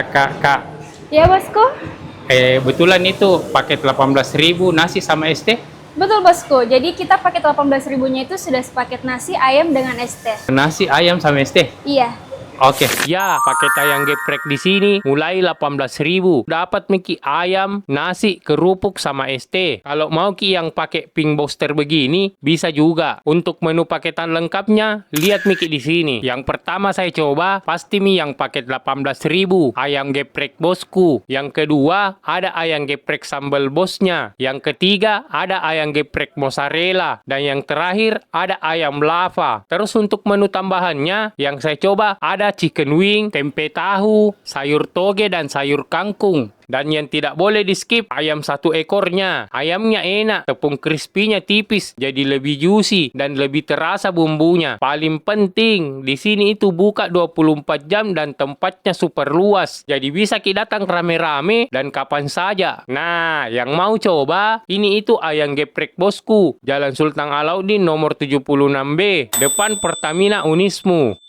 Kak. Ya bosku, Betulan itu paket 18.000 nasi sama ST. betul bosku. Jadi kita paket 18 ribunya itu sudah sepaket nasi, ayam dengan es teh. Nasi, ayam sama ST. Iya. Oke. Ya, paket ayam geprek di sini mulai 18.000. Dapat Miki ayam, nasi, kerupuk sama ST. Kalau mau Ki yang pakai pink booster begini, bisa juga. Untuk menu paketan lengkapnya, lihat Miki di sini. Yang pertama saya coba, pasti mie yang paket 18.000. Ayam geprek bosku. Yang kedua, ada ayam geprek sambal bosnya. Yang ketiga, ada ayam geprek mozzarella. Dan yang terakhir, ada ayam lava. Terus untuk menu tambahannya, yang saya coba ada chicken wing, tempe tahu, sayur toge, dan sayur kangkung. Dan yang tidak boleh di skip, ayam satu ekornya. Ayamnya enak, tepung crispy-nya tipis, jadi lebih juicy dan lebih terasa bumbunya. Paling penting, di sini itu buka 24 jam dan tempatnya super luas. Jadi bisa kita datang rame-rame dan kapan saja. Nah, yang mau coba, ini itu ayam geprek bosku. Jalan Sultan Alauddin nomor 76B, depan Pertamina Unismu.